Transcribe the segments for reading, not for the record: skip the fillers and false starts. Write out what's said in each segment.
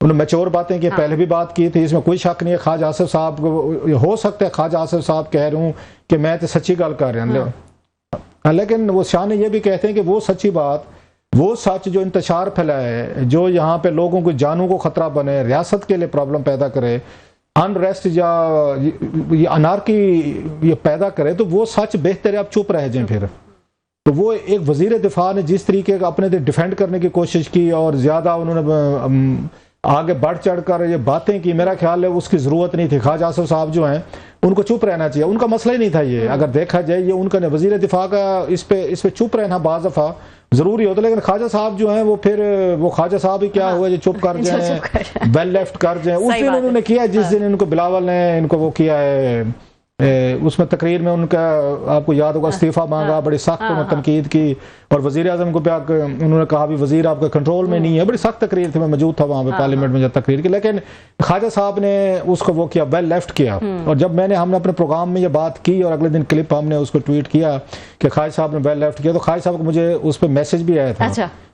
انہوں نے میچور باتیں کی, پہلے بھی بات کی تھی, اس میں کوئی شک نہیں ہے. خواجہ آصف صاحب کو ہو سکتا ہے خواجہ آصف صاحب کہہ رہے ہوں کہ میں تو سچی گل کر رہا ہوں, لیکن وہ شاہ نے یہ بھی کہتے ہیں کہ وہ سچی بات, وہ سچ جو انتشار پھیلائے, جو یہاں پہ لوگوں کو جانوں کو خطرہ بنے, ریاست کے لیے پرابلم پیدا کرے, انریسٹ یا انارکی یہ پیدا کرے, تو وہ سچ بہتر ہے آپ چپ رہ جائیں پھر. تو وہ ایک وزیر دفاع نے جس طریقے کا اپنے ڈیفینڈ کرنے کی کوشش کی اور زیادہ انہوں نے آگے بڑھ چڑھ کر یہ باتیں کی, میرا خیال ہے اس کی ضرورت نہیں تھی. خواجہ آصف صاحب جو ہیں ان کو چپ رہنا چاہیے, ان کا مسئلہ ہی نہیں تھا یہ. اگر دیکھا جائے یہ ان کا وزیر دفاع کا اس پہ چپ رہنا بعض دفعہ ضروری ہوتا, لیکن خواجہ صاحب جو ہیں وہ پھر وہ خواجہ صاحب ہی کیا ہوا جو چپ کر جائیں, ویل لیفٹ کر جائیں. اس دن انہوں نے کیا جس دن ان کو بلاول نے ان کو وہ کیا ہے, اس میں تقریر میں ان کا آپ کو یاد ہوگا استعفیٰ مانگا, بڑی سخت تنقید کی, اور وزیر اعظم کو انہوں نے کہا بھی وزیر آپ کے کنٹرول میں نہیں ہے. بڑی سخت تقریر تھی, میں موجود تھا وہاں پہ پارلیمنٹ میں جب تقریر کی, لیکن خواجہ صاحب نے اس کو وہ کیا, ویل لیفٹ کیا. اور جب ہم نے اپنے پروگرام میں یہ بات کی اور اگلے دن کلپ ہم نے اس کو ٹویٹ کیا کہ خواجہ صاحب نے ویل لیفٹ کیا, تو خواجہ صاحب کو مجھے اس پہ میسج بھی آیا تھا.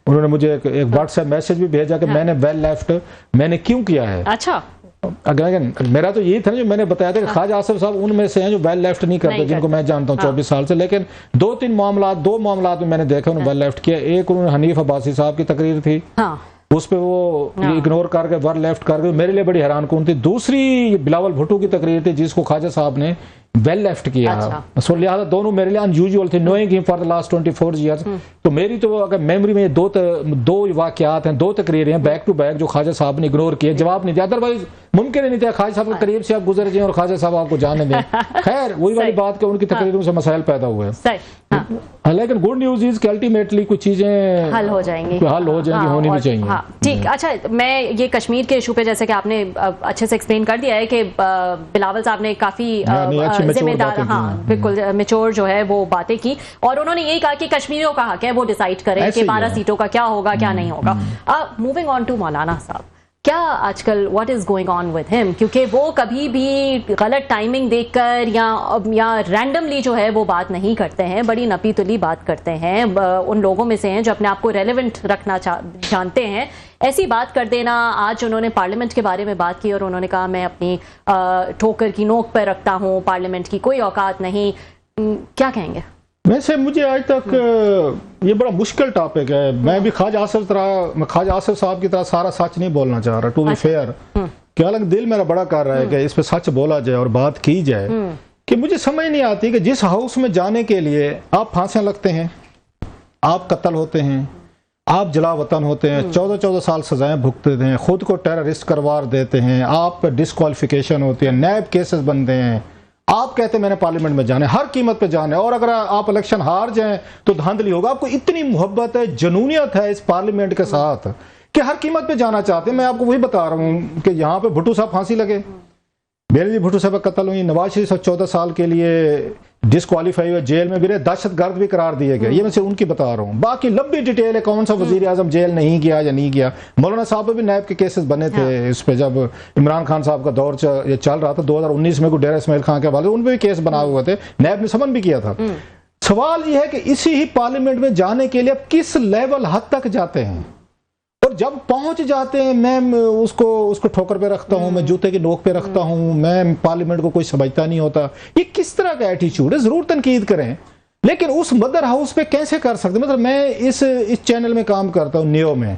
انہوں نے مجھے ایک واٹس ایپ میسج بھی بھیجا کہ میں نے ویل لیفٹ میں نے کیوں کیا ہے. اچھا, میرا تو یہی تھا نا جو میں نے بتایا تھا کہ خواجہ آصف صاحب ان میں سے ہیں جو ویل لیفٹ نہیں کرتے, جن کو میں جانتا ہوں 24 سال سے, لیکن دو معاملات میں نے دیکھا انہوں نے ویل لیفٹ کیا. ایک انہوں نے حنیف عباسی صاحب کی تقریر تھی, اس پہ وہ اگنور کر کے ویل لیفٹ کر کے میرے لیے بڑی حیران کن تھی. دوسری بلاول بھٹو کی تقریر تھی جس کو خواجہ صاحب نے ویل لیفٹ کیا. سو لہٰذا دونوں میرے لیے انیوزول تھے, نوئنگ ہم فار دا لاسٹ 24 ایئرس. تو میری تو اگر میموری میں دو واقعات ہیں, دو تقریریں ہیں بیک ٹو بیک جو خواجہ صاحب نے اگنور کیے, جواب نہیں دیا. ادروائز ممکن ہی نہیں تھا خواجہ صاحب کے قریب سے آپ گزر جائیں اور خواجہ صاحب آپ کو جانے دیں. خیر وہی والی بات کہ ان کی تقریروں سے مسائل پیدا ہوئے, لیکن گڈ نیوز از کہ الٹیمیٹلی کچھ چیزیں حل ہو جائیں گی, ہونی بھی چاہیے. ٹھیک, اچھا میں یہ کشمیر کے ایشو پہ جیسے کہ آپ نے اچھے سے ایکسپلین کر دیا ہے کہ بلاول صاحب نے کافی ذمہ دار, بالکل میچور جو ہے وہ باتیں کی, اور انہوں نے یہی کہا کہ کشمیریوں کا حق ہے وہ ڈیسائیڈ کریں کہ 12 سیٹوں کا کیا ہوگا کیا نہیں ہوگا. موونگ آن ٹو مولانا صاحب, کیا آج کل what is going on with ہم, کیونکہ وہ کبھی بھی غلط ٹائمنگ دیکھ کر یا رینڈملی جو ہے وہ بات نہیں کرتے ہیں, بڑی نپی تلی بات کرتے ہیں. ان لوگوں میں سے ہیں جو اپنے آپ کو ریلیونٹ رکھنا جانتے ہیں. ایسی بات کر دینا, آج انہوں نے پارلیمنٹ کے بارے میں بات کی اور انہوں نے کہا میں اپنی ٹھوکر کی نوک پہ رکھتا ہوں, پارلیمنٹ کی کوئی اوقات نہیں. کیا کہیں گے؟ ویسے مجھے آج تک یہ بڑا مشکل ٹاپک ہے. میں بھی خواجہ آصف صاحب کی طرح سارا سچ نہیں بولنا چاہ رہا, ٹو بی فیئر, کہ حالانکہ دل میرا بڑا کر رہا ہے کہ اس پہ سچ بولا جائے اور بات کی جائے, کہ مجھے سمجھ نہیں آتی کہ جس ہاؤس میں جانے کے لیے آپ پھانسیاں لگتے ہیں, آپ قتل ہوتے ہیں, آپ جلا وطن ہوتے ہیں, 14 سال سزائیں بھگتے ہیں, خود کو ٹیررسٹ قرار دیتے ہیں, آپ پہ ڈسکوالیفیکیشن ہوتی ہے, نیب کیسز بنتے ہیں, آپ کہتے ہیں میں نے پارلیمنٹ میں جانا ہے, ہر قیمت پہ جانا ہے, اور اگر آپ الیکشن ہار جائیں تو دھاندلی ہوگا. آپ کو اتنی محبت ہے, جنونیت ہے اس پارلیمنٹ کے ساتھ کہ ہر قیمت پہ جانا چاہتے ہیں. میں آپ کو وہی بتا رہا ہوں کہ یہاں پہ بھٹو صاحب پھانسی لگے, میرے بھی بھٹو صاحب قتل ہوئی, نواز شریف 14 سال کے لیے ڈسکوالیفائی ہوئے, جیل میں بھی, دہشت گرد بھی قرار دیے گئے. یہ میں سے ان کی بتا رہا ہوں, باقی لمبی ڈیٹیل ہے کون سا وزیر اعظم جیل نہیں گیا یا نہیں گیا. مولانا صاحب پہ بھی نیب کے کیسز بنے تھے, اس پہ جب عمران خان صاحب کا دور یہ چل رہا تھا 2019 میں, کوئی ڈیرہ اسماعیل خان کے حوالے ان پہ بھی کیس بنا ہوئے تھے, نیب نے سمن بھی کیا تھا. سوال یہ ہے کہ اسی ہی پارلیمنٹ میں جانے کے لیے کس لیول حد تک جاتے ہیں, اور جب پہنچ جاتے ہیں میں اس کو ٹھوکر پہ رکھتا ہوں, میں جوتے کی نوک پہ رکھتا ہوں, میں پارلیمنٹ کو کوئی سمجھتا نہیں ہوتا. یہ کس طرح کا ایٹیچیوڈ ہے؟ ضرور تنقید کریں, لیکن اس مدر ہاؤس پہ کیسے کر سکتے؟ مطلب میں اس چینل میں کام کرتا ہوں, نیو میں,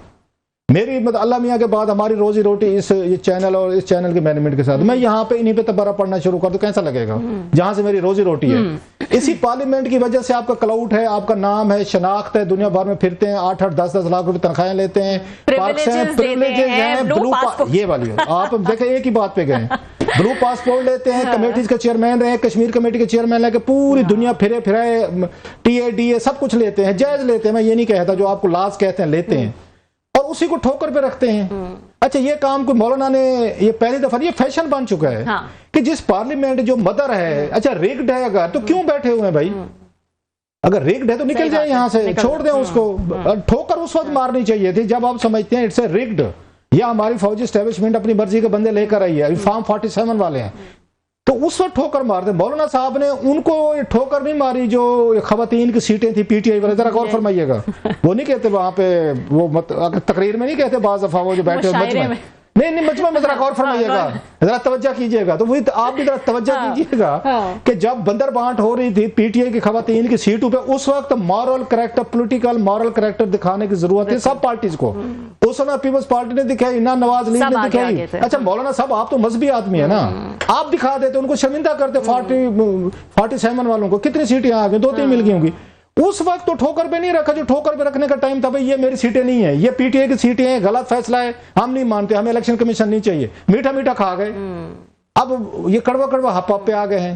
میری مطلب اللہ میاں کے بعد ہماری روزی روٹی یہ چینل اور اس چینل کے مینجمنٹ کے ساتھ. میں یہاں پہ انہیں پہ تبارہ پڑھنا شروع کر دوں, کیسا لگے گا؟ جہاں سے میری روزی روٹی ہے. اسی پارلیمنٹ کی وجہ سے آپ کا کلاؤٹ ہے, آپ کا نام ہے, شناخت ہے, دنیا بھر میں پھرتے ہیں, 8-8 10-10 لاکھ روپے تنخواہیں لیتے ہیں, پریویلیجز ہیں, یہ والی آپ دیکھیں ایک ہی بات پہ گئے, بلو پاسپورٹ لیتے ہیں, کمیٹیز کے چیئرمین رہے, کشمیر کمیٹی کے چیئرمین لے کے پوری دنیا پھرائے, ٹی اے ڈی اے سب کچھ لیتے ہیں, جائز لیتے ہیں. میں یہ نہیں کہتا جو آپ کو لاز کہتے ہیں لیتے ہیں, اور اسی کو ٹھوکر پہ رکھتے ہیں. اچھا یہ کام کو مولانا نے یہ پہلی دفعہ, یہ فیشن بن چکا ہے کہ جس پارلیمنٹ جو مدر ہے, اچھا ریگڈ ہے اگر, تو کیوں بیٹھے ہوئے ہیں بھائی؟ اگر ریگڈ ہے تو نکل جائیں یہاں سے, چھوڑ دیں اس کو. ٹھوکر اس وقت مارنی چاہیے تھی جب آپ سمجھتے ہیں اٹس اے ریگڈ, یا ہماری فوجی اسٹیبلشمنٹ اپنی مرضی کے بندے لے کر آئی ہے, فارم 47 والے ہیں, تو اس وقت ٹھوکر مار دیں. مولانا صاحب نے ان کو ٹھوکر نہیں ماری جو خواتین کی سیٹیں تھی پی ٹی آئی والے, ذرا غور فرمائیے گا. وہ نہیں کہتے وہاں پہ, وہ تقریر میں نہیں کہتے بعض دفعہ وہ جو بیٹھے نہیں مجمع میں ذرا غور فرمائیے گا، ذرا توجہ کیجیے گا، تو وہی آپ بھی ذرا توجہ کیجیے گا کہ جب بندر بانٹ ہو رہی تھی پی ٹی آئی کی خواتین کی سیٹوں پہ، اس وقت moral character, political moral character دکھانے کی ضرورت ہے سب پارٹیز کو. اس وقت پیپلز پارٹی نے دکھائی، نواز لیگ نے دکھائی. اچھا مولانا صاحب آپ تو مذہبی آدمی ہے نا، آپ دکھا دیتے، ان کو شرمندہ کرتے. 47 والوں کو کتنی سیٹیں آ گئی؟ 2-3 مل گئی ہوں گی. اس وقت تو ٹھوکر پہ نہیں رکھا، جو ٹھوکر پہ رکھنے کا ٹائم تھا بھئی یہ میری سیٹیں نہیں ہیں، یہ پی ٹی آئی کی سیٹیں ہیں، غلط فیصلہ ہے، ہم نہیں مانتے، ہمیں الیکشن کمیشن نہیں چاہیے. میٹھا میٹھا کھا گئے. اب یہ کڑوا کڑوا ہپ پہ آ گئے ہیں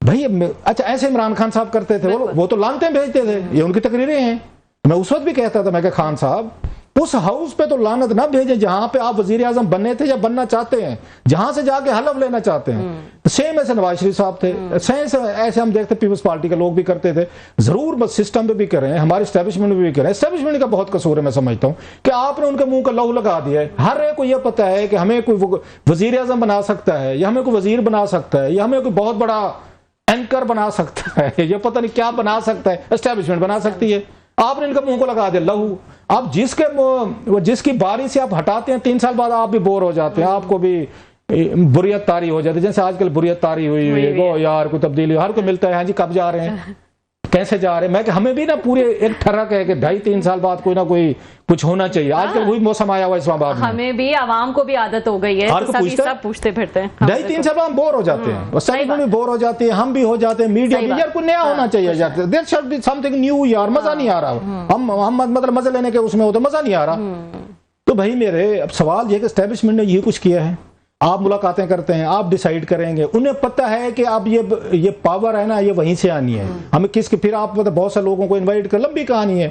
بھائی. اچھا ایسے عمران خان صاحب کرتے تھے، وہ تو لانتیں بھیجتے تھے، یہ ان کی تقریریں ہیں. میں اس وقت بھی کہتا تھا، میں کہ خان صاحب اس ہاؤس پہ تو لعنت نہ بھیجیں جہاں پہ آپ وزیر اعظم بننے تھے یا بننا چاہتے ہیں، جہاں سے جا کے حلف لینا چاہتے ہیں. سیم ایسے نواز شریف صاحب تھے، ایسے ہم دیکھتے پیپلز پارٹی کے لوگ بھی کرتے تھے. ضرور بس سسٹم پہ بھی کریں، ہماری اسٹیبلشمنٹ بھی کریں. اسٹیبلشمنٹ کا بہت قصور ہے، میں سمجھتا ہوں کہ آپ نے ان کے منہ کا لہو لگا دیا ہے. ہر ایک کو یہ پتا ہے کہ ہمیں کوئی وزیر اعظم بنا سکتا ہے، یا ہمیں کوئی وزیر بنا سکتا ہے، یا ہمیں کوئی بہت بڑا اینکر بنا سکتا ہے، یا پتہ نہیں کیا بنا سکتا ہے. اسٹیبلشمنٹ بنا سکتی ہے. آپ نے ان کے منہ کو لگا دیا لہو. اب جس کی باری سے آپ ہٹاتے ہیں 3 سال بعد آپ بھی بور ہو جاتے ہیں، آپ کو بھی بریت طاری ہو جاتی ہے. جیسے آج کل بریت طاری ہوئی ہے، وہ یار کوئی تبدیلی ہر کوئی ملتا ہے، ہاں جی کب جا رہے ہیں، کیسے جا رہے ہیں. میں کہ ہمیں بھی نا پورے ایک ٹھرک ہے کہ 2.5-3 سال بعد کوئی نہ کوئی کچھ ہونا چاہیے. آج کل وہی موسم آیا ہوا اسلام آباد میں، ہمیں بھی عوام کو بھی عادت ہو گئی ہے، سب پوچھتے پھرتے ہیں. 2.5-3 سال بعد ہم بور ہو جاتے ہیں، سائیکل بھی بور ہو جاتے ہیں، ہم بھی ہو جاتے ہیں. میڈیا بھی یار کوئی نیا ہونا چاہیے، there should be something new. یار مزہ نہیں آ رہا، ہم مطلب مزہ لینے کے اس میں ہوتے، مزہ نہیں آ رہا. تو بھائی میرے اب سوال یہ کہ اسٹیبلشمنٹ نے یہ کچھ کیا ہے. آپ ملاقاتیں کرتے ہیں، آپ ڈیسائیڈ کریں گے، انہیں پتہ ہے کہ اب یہ پاور ہے نا، یہ وہیں سے آنی ہے. ہمیں پھر آپ بہت سے لوگوں کو انوائٹ کر، لمبی کہانی ہے.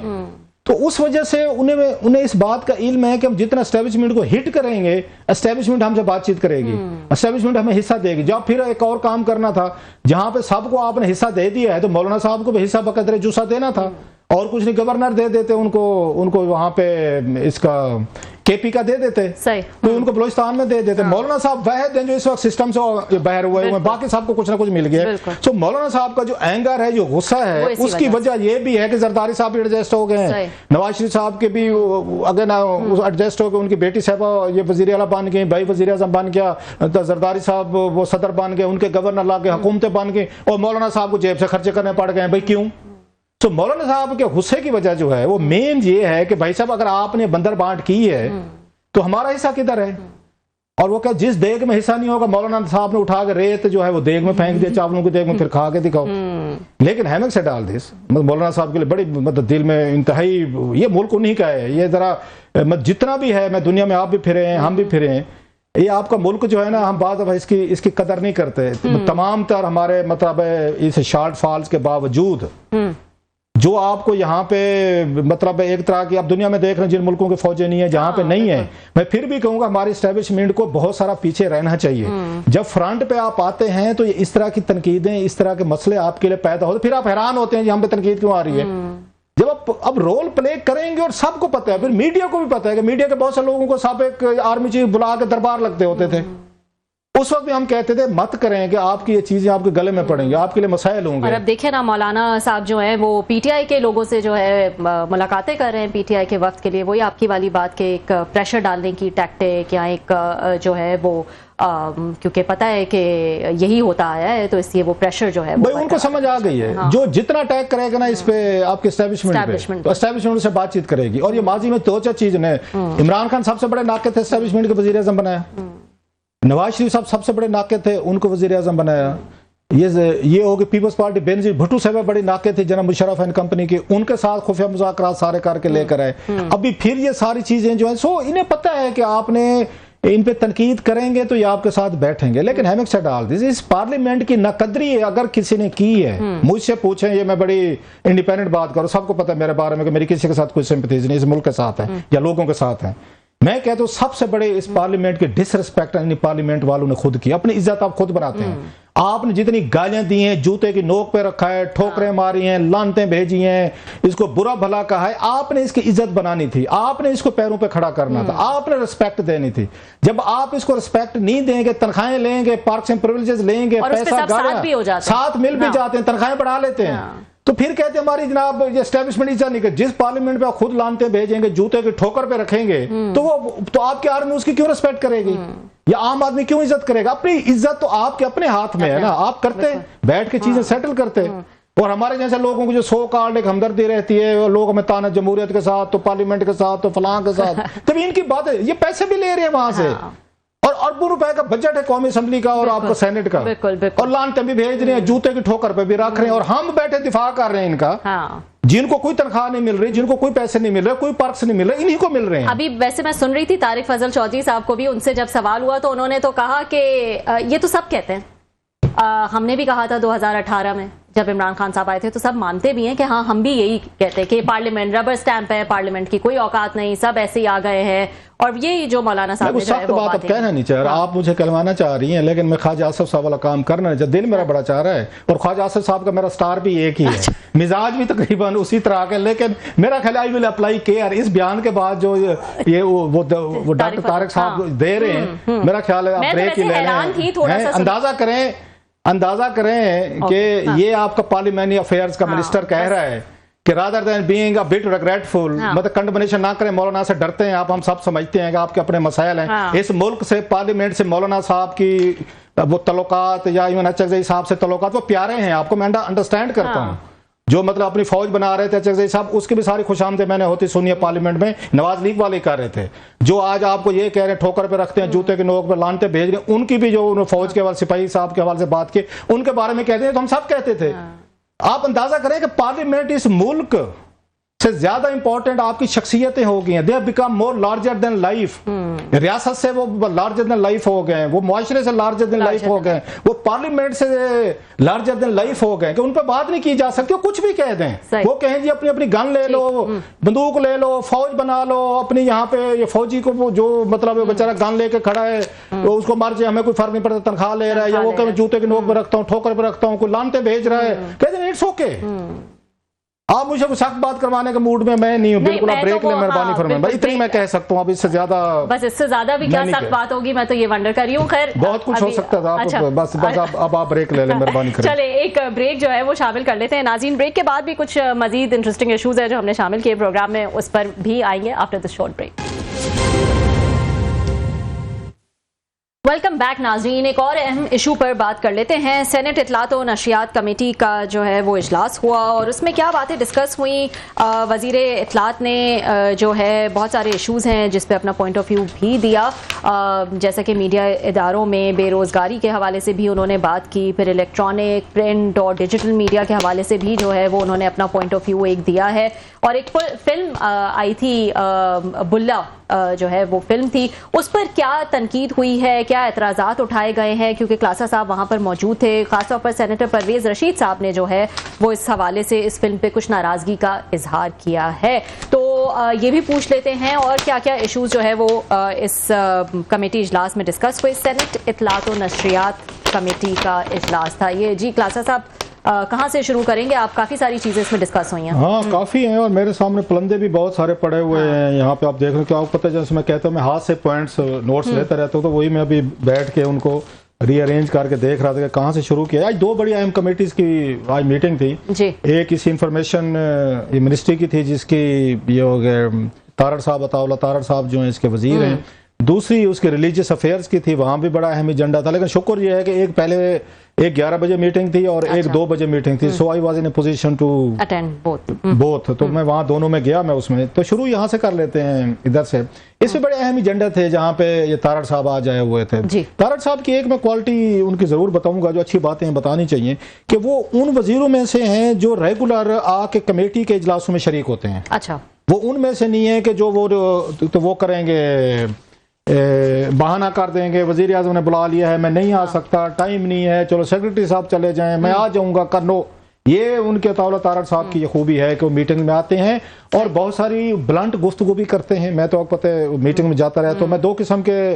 تو اس وجہ سے انہیں اس بات کا علم ہے کہ ہم جتنا اسٹیبلشمنٹ کو ہٹ کریں گے، اسٹیبلشمنٹ ہم سے بات چیت کرے گی، اسٹیبلشمنٹ ہمیں حصہ دے گی. جب پھر ایک اور کام کرنا تھا جہاں پہ سب کو آپ نے حصہ دے دیا ہے، تو مولانا صاحب کو بھی حصہ بقدر جوسا دینا تھا. اور کچھ نہیں، گورنر دے دیتے ان کو وہاں پہ اس کا کے پی کا دے دیتے، تو ان کو بلوچستان میں دے دیتے. مولانا صاحب واحد ہیں جو اس وقت سسٹم سے باہر ہوئے ہوئے، باقی سب کو کچھ نہ کچھ مل گیا. تو مولانا صاحب کا جو اینگر ہے، جو غصہ ہے، اس کی وجہ یہ بھی ہے کہ زرداری صاحب بھی ایڈجسٹ ہو گئے ہیں، نواز شریف صاحب کے بھی اگر ایڈجسٹ ہو گئے، ان کی بیٹی صاحبہ یہ وزیر اعلیٰ بن گئی، بھائی وزیر اعظم بن گیا، زرداری صاحب وہ صدر بن گئے، ان کے گورنر لا کے حکومتیں بن گئی، اور مولانا صاحب کو جیب سے خرچے کرنے پڑ گئے. بھائی کیوں؟ تو مولانا صاحب کے غصے کی وجہ جو ہے وہ مین یہ ہے کہ بھائی صاحب اگر آپ نے بندر بانٹ کی ہے تو ہمارا حصہ کدھر ہے؟ اور وہ کہ جس دیگ میں حصہ نہیں ہوگا، مولانا صاحب نے اٹھا کے ریت جو ہے وہ دیگ میں پھینک دیا، چاولوں کی دیگ میں، پھر کھا کے دکھاؤ. لیکن ہیمک سے ڈال دس مولانا صاحب کے لیے بڑی مطلب دل میں انتہائی، یہ ملک انہی کا ہے. یہ ذرا جتنا بھی ہے، میں دنیا میں آپ بھی پھرے ہیں، ہم بھی پھرے ہیں، یہ آپ کا ملک جو ہے نا، ہم بعض دفعہ اس کی قدر نہیں کرتے. تمام تر ہمارے مطلب اس شارٹ فالز کے باوجود جو آپ کو یہاں پہ مطلب ایک طرح کی آپ دنیا میں دیکھ رہے ہیں جن ملکوں کے فوجیں نہیں ہیں، جہاں پہ نہیں ہیں، میں پھر بھی کہوں گا ہماری اسٹیبلشمنٹ کو بہت سارا پیچھے رہنا چاہیے. جب فرنٹ پہ آپ آتے ہیں تو اس طرح کی تنقیدیں، اس طرح کے مسئلے آپ کے لیے پیدا ہوتے، پھر آپ حیران ہوتے ہیں کہ ہم پہ تنقید کیوں آ رہی ہے. جب آپ اب رول پلے کریں گے، اور سب کو پتہ ہے، پھر میڈیا کو بھی پتہ ہے کہ میڈیا کے بہت سے لوگوں کو سابق آرمی چیف بلا کے دربار لگتے ہوتے تھے. اس وقت بھی ہم کہتے تھے مت کریں کہ آپ کی یہ چیزیں آپ کے گلے میں پڑیں گے، آپ کے لیے مسائل ہوں گے. اور اب دیکھیں نا مولانا صاحب جو ہیں وہ پی ٹی آئی کے لوگوں سے جو ہے ملاقاتیں کر رہے ہیں پی ٹی آئی کے وقت کے لیے. وہی آپ کی والی بات کہ ایک پریشر ڈالنے کی ٹیکٹک، یا ایک جو ہے وہ کیونکہ پتہ ہے کہ یہی ہوتا آیا ہے، تو اس لیے وہ پریشر جو ہے بھائی ان کو سمجھ آ گئی ہے. جو جتنا اٹیک کرے گا نا اس پہ آپ کے اسٹیبلشمنٹ پہ، اسٹیبلشمنٹ سے بات چیت کرے گی. اور یہ ماضی میں 2-4 چیزیں نے، عمران خان سب سے بڑے ناقد تھے، اسٹیبلشمنٹ کے وزیر اعظم بنایا. نواز شریف صاحب سب سے بڑے ناقد تھے، ان کو وزیر اعظم بنایا. یہ ہو کہ پیپلز پارٹی بینظیر بھٹو صاحب بڑی ناقد تھے، جناب مشرف اینڈ کمپنی کے، ان کے ساتھ خفیہ مذاکرات سارے کر کے لے کر آئے. ابھی پھر یہ ساری چیزیں جو ہیں، سو انہیں پتہ ہے کہ آپ نے ان پہ تنقید کریں گے تو یہ آپ کے ساتھ بیٹھیں گے. لیکن ہیمک سے ڈال دی اس پارلیمنٹ کی ناقدری اگر کسی نے کی ہے، مجھ سے پوچھیں، یہ میں بڑی انڈیپینڈنٹ بات کروں، سب کو پتہ ہے میرے بارے میں کہ میری کسی کے ساتھ کوئی سمپتھیز نہیں، اس ملک کے ساتھ ہے یا لوگوں کے ساتھ ہیں. میں کہتا ہوں سب سے بڑے اس پارلیمنٹ کے ڈس رسپیکٹ پارلیمنٹ والوں نے خود کی. اپنی عزت آپ خود بناتے ہیں. آپ نے جتنی گالیاں دی ہیں، جوتے کی نوک پہ رکھا ہے، ٹھوکریں ماری ہیں، لانتیں بھیجی ہیں، اس کو برا بھلا کہا ہے، آپ نے اس کی عزت بنانی تھی، آپ نے اس کو پیروں پہ کھڑا کرنا تھا، آپ نے رسپیکٹ دینی تھی. جب آپ اس کو رسپیکٹ نہیں دیں گے، تنخواہیں لیں گے، پارکس اینڈ پریویلیجز لیں گے، پیسہ گاڑیاں ساتھ مل بھی جاتے ہیں، تنخواہیں بڑھا لیتے ہیں. تو پھر کہتے ہیں ہماری جناب یہ اسٹیبلشمنٹ عزت نہیں کرتی. جس پارلیمنٹ پہ آپ خود لانتے بھیجیں گے, جوتے کی ٹھوکر پہ رکھیں گے, تو آپ کی آرمی اس کی کیوں ریسپیکٹ کرے گی, یا عام آدمی کیوں عزت کرے گا؟ اپنی عزت تو آپ کے اپنے ہاتھ میں ہے نا, آپ کرتے بیٹھ کے چیزیں سیٹل کرتے. اور ہمارے جیسے لوگوں کو جو سو کارڈ ایک ہمدردی رہتی ہے, لوگ ہمیں تانا جمہوریت کے ساتھ, تو پارلیمنٹ کے ساتھ, تو فلاں کے ساتھ, تب ان کی بات ہے, یہ پیسے بھی لے رہے ہیں وہاں سے, اور اربوں روپے کا بجٹ ہے قومی اسمبلی کا اور آپ کا سینٹ کا, اور لانتے بھی بھیج رہے ہیں, جوتے کی ٹھوکر پہ بھی رکھ رہے ہیں, اور ہم بیٹھے دفاع کر رہے ہیں ان کا, جن کو کوئی تنخواہ نہیں مل رہی, جن کو کوئی پیسے نہیں مل رہے, کوئی پرکس نہیں مل رہے, انہی کو مل رہے ہیں. ابھی ویسے میں سن رہی تھی طارق فضل چودھری صاحب کو بھی, ان سے جب سوال ہوا تو انہوں نے تو کہا کہ یہ تو سب کہتے ہیں, ہم نے بھی کہا تھا 2018 میں جب عمران خان صاحب آئے تھے, تو سب مانتے بھی ہیں کہ ہاں ہم بھی یہی کہتے ہیں کہ پارلیمنٹ ربر سٹیمپ ہے, پارلیمنٹ کی کوئی اوقات نہیں, سب ایسے ہی آ گئے ہیں. اور یہی جو مولانا صاحب نے جو ہے وہ بات اب کہنا نہیں چاہ رہا, آپ مجھے کلوانا چاہ رہی ہیں, لیکن میں خواجہ آصف صاحب والا کام کرنا نہیں چاہتا, دل میرا بڑا چاہ رہا ہے, اور خواجہ آصف صاحب کا میرا سٹار بھی ایک ہی ہے, مزاج بھی تقریباً اسی طرح کا, لیکن میرا خیال آئی ول اپلائی کیئر. اس بیان کے بعد جو یہ وہ ڈاکٹر طارق صاحب دے رہے ہیں, میرا خیال ہے آپ بریک ہی لے رہے ہیں. اندازہ کریں کہ یہ آپ کا پارلیمنٹری افیئرز کا منسٹر کہہ رہا ہے کہ rather than being a bit regretful, مطلب کنڈمنیشن نہ کریں, مولانا سے ڈرتے ہیں آپ, ہم سب سمجھتے ہیں کہ آپ کے اپنے مسائل ہیں, اس ملک سے, پارلیمنٹ سے مولانا صاحب کی وہ تعلقات یا ایون اچھے صاحب سے تعلقات وہ پیارے ہیں آپ کو, میں انڈرسٹینڈ کرتا ہوں. جو مطلب اپنی فوج بنا رہے تھے اچھے صاحب, اس کی بھی ساری خوش آمدید میں نے ہوتی سنی ہے پارلیمنٹ میں, نواز لیگ والے کر رہے تھے. جو آج آپ کو یہ کہہ رہے ہیں ٹھوکر پہ رکھتے ہیں, جوتے کے نوک پہ لانتے بھیج رہے ہیں, ان کی بھی جو فوج کے حوالے سپاہی صاحب کے حوالے سے بات کی, ان کے بارے میں کہتے ہیں تو ہم سب کہتے تھے. آپ اندازہ کریں کہ پارلیمنٹ اس ملک سے زیادہ امپورٹنٹ آپ کی شخصیتیں ہو گئی ہیں, they have become more larger than life. ریاست سے وہ larger than life ہو گئے ہیں, وہ معاشرے سے larger than life ہو گئے ہیں, وہ پارلیمنٹ سے larger than life ہو گئے ہیں, کہ ان پہ بات نہیں کی جا سکتی, وہ کچھ بھی کہہ دیں. وہ کہیں جی اپنی اپنی گن لے لو, بندوق لے لو, فوج بنا لو اپنی, یہاں پہ یہ فوجی کو جو مطلب بیچارہ گن لے کے کھڑا ہے, اس کو مار جائے, ہمیں کوئی فرق نہیں پڑتا, تنخواہ لے رہا ہے, یا وہ کہ جوتے کے نوک پہ رکھتا ہوں, ٹھوکر پہ رکھتا ہوں, کوئی لانتے بھیج رہا ہے, کہتے ہیں اٹس اوکے. آپ مجھے سخت بات کروانے کے موڈ میں میں نہیں ہوں, بالکل آپ بریک لیں مہربانی فرمائیں, اتنی میں کہہ سکتا ہوں, اب اس سے زیادہ بس اس سے زیادہ بھی کیا سخت بات ہوگی, میں تو یہ ونڈر کر رہی ہوں. خیر بہت کچھ ہو سکتا تھا, بس اب آپ بریک لے لیں مہربانی کریں. چلے ایک بریک جو ہے وہ شامل کر لیتے ہیں ناظرین. بریک کے بعد بھی کچھ مزید انٹرسٹنگ ایشوز ہیں جو ہم نے شامل کیے پروگرام میں, اس پر بھی آئیں گے after this short break. Welcome back ناظرین. ایک اور اہم ایشو پر بات کر لیتے ہیں. سینٹ اطلاعات و نشریات کمیٹی کا جو ہے وہ اجلاس ہوا, اور اس میں کیا باتیں ڈسکس ہوئیں. وزیر اطلاعات نے جو ہے بہت سارے ایشوز ہیں جس پہ اپنا پوائنٹ آف ویو بھی دیا, جیسا کہ میڈیا اداروں میں بے روزگاری کے حوالے سے بھی انہوں نے بات کی, پھر الیکٹرانک, پرنٹ اور ڈیجیٹل میڈیا کے حوالے سے بھی جو ہے وہ انہوں نے اپنا پوائنٹ آف ویو ایک دیا ہے. اور ایک فلم آئی تھی بلا جو ہے وہ فلم تھی, اس پر کیا تنقید ہوئی ہے, کیا اعتراضات اٹھائے گئے ہیں, کیونکہ کلاسا صاحب وہاں پر موجود تھے. خاص طور پر سینیٹر پرویز رشید صاحب نے جو ہے وہ اس حوالے سے اس فلم پہ کچھ ناراضگی کا اظہار کیا ہے. تو یہ بھی پوچھ لیتے ہیں اور کیا کیا ایشوز جو ہے وہ اس کمیٹی اجلاس میں ڈسکس ہوئے. سینٹ اطلاعات و نشریات کمیٹی کا اجلاس تھا یہ. جی کلاسا صاحب کہاں سے شروع کریں گے, آپ کافی ساری چیزیں اس میں ڈسکس ہوئی ہیں. ہاں کافی ہیں, اور میرے سامنے پلندے بھی بہت سارے پڑے ہوئے ہیں یہاں پہ, آپ دیکھ رہے ہیں. کیا آپ پتہ جیسے میں کہتا ہوں میں ہاتھ سے پوائنٹس نوٹس لیتا رہتا ہوں, تو وہی میں ابھی بیٹھ کے ان کو ری ارینج کر کے دیکھ رہا تھا کہ کہاں سے شروع کیا. آج دو بڑی اہم کمیٹیز کی آج میٹنگ تھی. ایک اسی انفارمیشن منسٹری کی تھی جس کی یہ ہو گئے تارڑ صاحب, عطا اللہ تارڑ صاحب جو ہیں اس کے وزیر ہیں. دوسری اس کے ریلیجیس افیئرز کی تھی, وہاں بھی بڑا اہم ایجنڈا تھا. لیکن شکر یہ ہے کہ ایک پہلے 11 بجے میٹنگ تھی اور ایک 2 بجے میٹنگ تھی, so I was in a position to attend both. تو میں وہاں دونوں میں گیا, میں اس میں. تو شروع یہاں سے کر لیتے ہیں ادھر سے. اس میں بڑے اہم ایجنڈا تھے جہاں پہ یہ تارڑ صاحب آ جائے ہوئے تھے. تارڑ صاحب کی ایک میں کوالٹی ان کی ضرور بتاؤں گا جو اچھی باتیں بتانی چاہیے, کہ وہ ان وزیروں میں سے ہیں جو ریگولر آ کے کمیٹی کے اجلاسوں میں شریک ہوتے ہیں. اچھا, وہ ان میں سے نہیں ہے کہ جو وہ کریں گے, بہانہ کر دیں گے وزیر اعظم نے بلا لیا ہے میں نہیں آ سکتا, ٹائم نہیں ہے, چلو سیکرٹری صاحب چلے جائیں میں آ جاؤں گا, کر لو. یہ ان کے طاولہ تارڑ صاحب کی یہ خوبی ہے کہ وہ میٹنگ میں آتے ہیں اور بہت ساری بلنٹ گفتگو بھی کرتے ہیں. میں تو پتہ میٹنگ میں جاتا رہتا ہوں, میں 2 قسم کے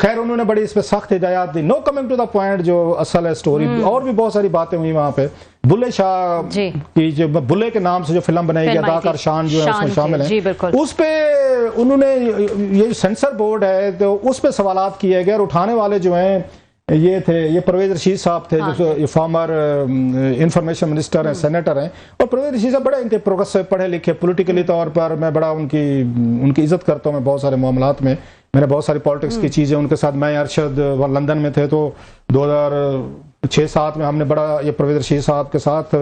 خیر انہوں نے بڑی اس پہ سخت ہدایات دی. نو کمنگ ٹو دا پوائنٹ جو اصل ہے اسٹوری, اور بھی بہت ساری باتیں ہوئی وہاں پہ. بلے شاہ کی جو بلے کے نام سے جو فلم بنائی گئی, اداکار شان جو ہے اس میں شامل ہیں, اس پہ انہوں نے یہ سینسر بورڈ ہے تو اس پہ سوالات کیے گئے, اور اٹھانے والے جو ہیں یہ تھے, یہ پرویز رشید صاحب تھے جو فارمر انفارمیشن منسٹر ہیں, سینیٹر ہیں. اور پرویز رشید صاحب بڑے ان کے پروگریسو, پڑھے لکھے, پولیٹیکلی طور پر میں بڑا ان کی عزت کرتا ہوں میں بہت سارے معاملات میں. میں نے بہت ساری پالیٹکس کی چیزیں ان کے ساتھ, میں ارشد لندن میں تھے تو 2006-07 میں ہم نے بڑا یہ پرویز رشید صاحب کے ساتھ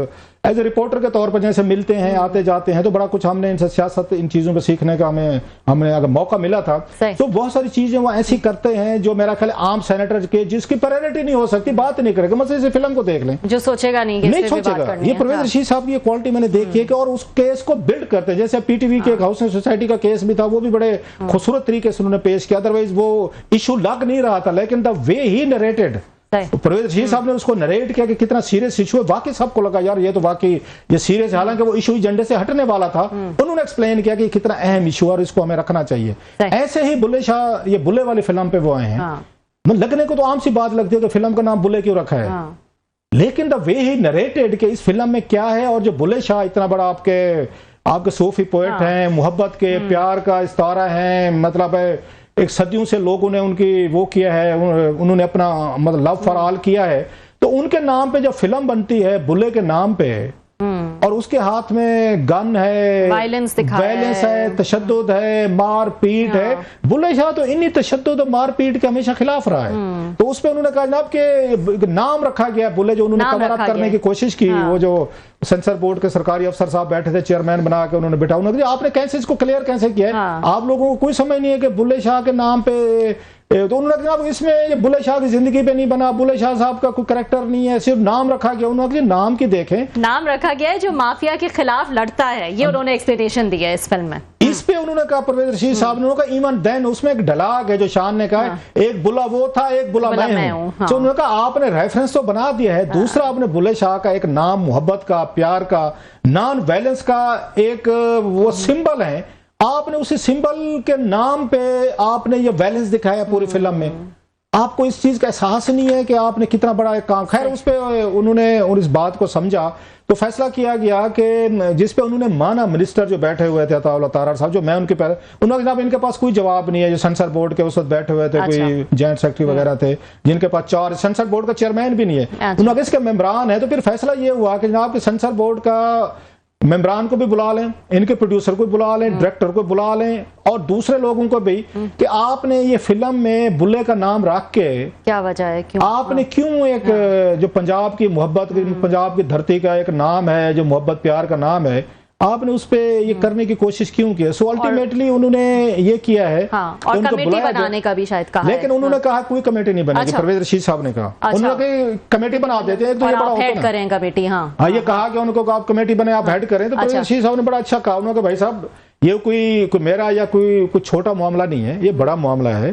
ایز اے رپورٹر کے طور پر جیسے ملتے ہیں, آتے جاتے ہیں, تو بڑا کچھ ہم نے ان سے سیاست, ان چیزوں کو سیکھنے کا ہمیں اگر موقع ملا تھا تو بہت ساری چیزیں وہ ایسی کرتے ہیں جو میرا خیال عام سینیٹر کے جس کی پرائرٹی نہیں ہو سکتی, بات نہیں کرے گا. مثلا اسی فلم کو دیکھ لیں, جو سوچے گا نہیں سوچے گا. یہ پرویز رشید صاحب کی یہ کوالٹی میں نے دیکھی ہے کہ اور اس کیس کو بلڈ کرتے ہیں. جیسے پی ٹی وی کے ایک ہاؤسنگ سوسائٹی کا کیس بھی تھا, وہ بھی بڑے خوبصورت طریقے سے انہوں نے پیش کیا. ادروائز وہ ایشو لگ نہیں رہا تھا, لیکن دا وے ہی نریٹڈ, پرویز رشید صاحب نے اس کو نریٹ کیا کہ کتنا سیریس ایشو ہے. واقعی سب کو لگا یار یہ تو واقعی یہ سیریس ہے, حالانکہ وہ ایشو ایجنڈے سے ہٹنے والا تھا. انہوں نے ایکسپلین کیا کہ کتنا اہم ایشو ہے اور اس کو ہمیں رکھنا چاہیے. ایسے ہی بلے شاہ, یہ بلے والی فلم پہ وہ آئے ہیں. لگنے کو تو عام سی بات لگتی ہے کہ فلم کا نام بلے کیوں رکھا ہے, لیکن دا وے ہی نریٹڈ کہ اس فلم میں کیا ہے. اور جو بلے شاہ اتنا بڑا آپ کے صوفی پوئٹ ہیں, محبت کے, پیار کا استعارہ ہیں, مطلب ہے ایک صدیوں سے لوگوں نے ان کی وہ کیا ہے, انہوں نے اپنا مطلب لو فار آل کیا ہے. تو ان کے نام پہ جب فلم بنتی ہے بلے کے نام پہ, اور اس کے ہاتھ میں گن ہے, وائلنس ہے, تشدد ہے, مار پیٹ ہے. بلے شاہ تو انہی تشدد اور مار پیٹ کے ہمیشہ خلاف رہا ہے. تو اس پہ انہوں نے کہا جناب کہ نام رکھا گیا بلے, جو انہوں نے کور اپ کرنے کی کوشش کی. وہ جو سینسر بورڈ کے سرکاری افسر صاحب بیٹھے تھے, چیئرمین بنا کے انہوں نے بٹھا, انہوں نے کہا آپ نے کیسے اس کو کلیئر کیسے کیا ہے, آپ لوگوں کو کوئی سمجھ نہیں ہے کہ بلے شاہ کے نام پہ. تو انہوں نے کہا اس میں یہ بلے شاہ کی زندگی پہ نہیں بنا, بلے شاہ صاحب کا کوئی کریکٹر نہیں ہے, صرف نام رکھا گیا. انہوں نے کہا نام کی دیکھیں, نام رکھا گیا ہے جو مافیا کے خلاف لڑتا ہے, یہ انہوں نے ایکسپلینے دی ہے اس فلم میں. اس پہ انہوں نے کہا پرویز رشید صاحب نے کہا ایون دین, اس میں ایک ڈائلاگ ہے جو شان نے کہا ایک بلا وہ تھا ایک بلا میں ہوں. تو انہوں نے کہا آپ نے ریفرنس تو بنا دیا ہے, دوسرا آپ نے بلے شاہ کا ایک نام محبت کا, پیار کا, نان ویلنس کا ایک وہ سمبل ہے, آپ نے اسی سمبل کے نام پہ آپ نے یہ ویلنس دکھایا پوری فلم میں. آپ کو اس چیز کا احساس نہیں ہے کہ آپ نے کتنا بڑا ایک کام. خیر اس پہ انہوں نے اور اس بات کو سمجھا تو فیصلہ کیا گیا کہ جس پہ انہوں نے مانا منسٹر جو بیٹھے ہوئے تھے عطا اللہ تارڑ صاحب, جو میں ان کے پہلے, انہوں نے جناب ان کے پاس کوئی جواب نہیں ہے. جو سینسر بورڈ کے اس وقت بیٹھے ہوئے تھے, کوئی جوائنٹ سیکرٹری وغیرہ تھے جن کے پاس 4, سینسر بورڈ کا چیئرمین بھی نہیں ہے, انہوں نے اس کے ممبران ہے. تو پھر فیصلہ یہ ہوا کہ جناب کہ سینسر بورڈ کا ممبران کو بھی بلا لیں, ان کے پروڈیوسر کو بلا لیں, ڈائریکٹر کو بلا لیں, اور دوسرے لوگوں کو بھی, کہ آپ نے یہ فلم میں بلے کا نام رکھ کے کیا وجہ ہے, آپ نے کیوں ایک جو پنجاب کی محبت, پنجاب کی دھرتی کا ایک نام ہے, جو محبت پیار کا نام ہے, آپ نے اس پہ یہ کرنے کی کوشش کیوں کی. سو الٹیمیٹلی انہوں نے یہ کیا ہے, اور کمیٹی بنانے کا بھی شاید کہا, لیکن انہوں نے کہا کوئی کمیٹی نہیں بنے گی. پرویز رشید صاحب نے کہا, انہوں نے کہا کمیٹی بنا دیتے ہیں تو یہ بڑا ہیڈ کریں کمیٹی. ہاں یہ کہا کہ ان کو آپ کمیٹی بنے, آپ ہیڈ کریں. تو پرویز رشید صاحب نے بڑا اچھا کہا, انہوں نے کہا بھائی صاحب یہ کوئی میرا یا کوئی چھوٹا معاملہ نہیں ہے, یہ بڑا معاملہ ہے.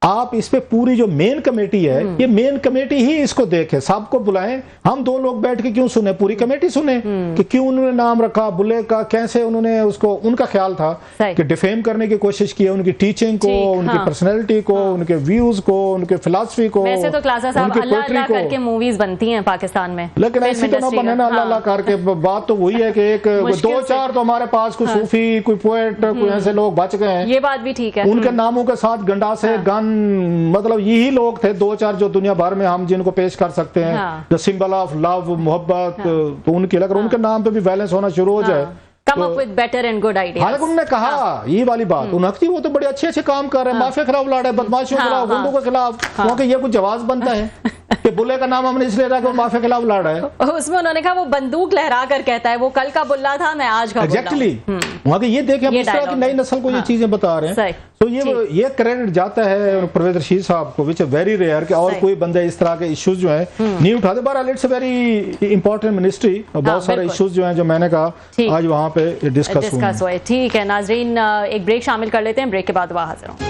آپ اس پہ پوری جو مین کمیٹی ہے, یہ مین کمیٹی ہی اس کو دیکھے, سب کو بلائیں, ہم 2 لوگ بیٹھ کے کیوں سنیں, پوری کمیٹی سنیں کہ کیوں انہوں نے نام رکھا بلے کا, کیسے انہوں نے اس کو, ان کا خیال تھا کہ ڈیفیم کرنے کی کوشش کی, ان کی ٹیچنگ کو, ان کی پرسنالٹی کو, ان کے ویوز کو, ان کے فلسفی کو. ویسے تو کلاسا صاحب اللہ اللہ کر کے موویز بنتی ہیں پاکستان میں, لیکن ایسی تو نہ بنے نا اللہ اللہ کر کے. بات تو وہی ہے کہ ایک 2-4 تو ہمارے پاس کوئی صوفی, کوئی پوئٹ, کوئی ایسے لوگ بچ گئے ہیں, یہ بات بھی ٹھیک ہے. ان کے ناموں کے ساتھ گنڈا سے گن, مطلب یہی لوگ تھے 2-4 جو دنیا بھر میں ہم جن کو پیش کر سکتے ہیں, the symbol of love, محبت. تو ان کے لگ ان کے نام پہ بھی ویلنس ہونا شروع ہو جائے. Come up with better and good ideas. حالانکہ انہوں نے کہا یہ والی بات, انہوں نے وہ تو بڑے اچھے کام کر رہے ہیں, مافیا خلاف لڑ رہے ہیں, بدماشیوں کے خلاف, گنڈوں کے خلاف, کیونکہ یہ کچھ جواز بنتا ہے کہ بلے کا نام ہم نے اس لیے رکھا کہ وہ مافیا کے خلاف لڑ رہا ہے. اس میں انہوں نے کہا وہ بندوق لہرا کر کہتا ہے وہ کل کا بلا تھا میں آج کا بلا. ایگزیکٹلی وہاں کہ یہ دیکھیں اس طرح کی نئی نسل کو یہ چیزیں بتا رہے ہیں. تو یہ کریڈٹ جاتا ہے پرویز رشید صاحب کو, وچ ویری ریئر کہ اور کوئی بندے اس طرح کے ایشوز جو ہیں نہیں اٹھاتے. بہرحال it's a very important ministry, اور بہت سارے ایشوز جو ہیں جو میں نے کہا آج وہاں پہ ڈسکس ہوئے. ٹھیک ہے ناظرین, ایک بریک شامل کر لیتے ہیں, بریک کے بعد دوبارہ حاضر ہوں.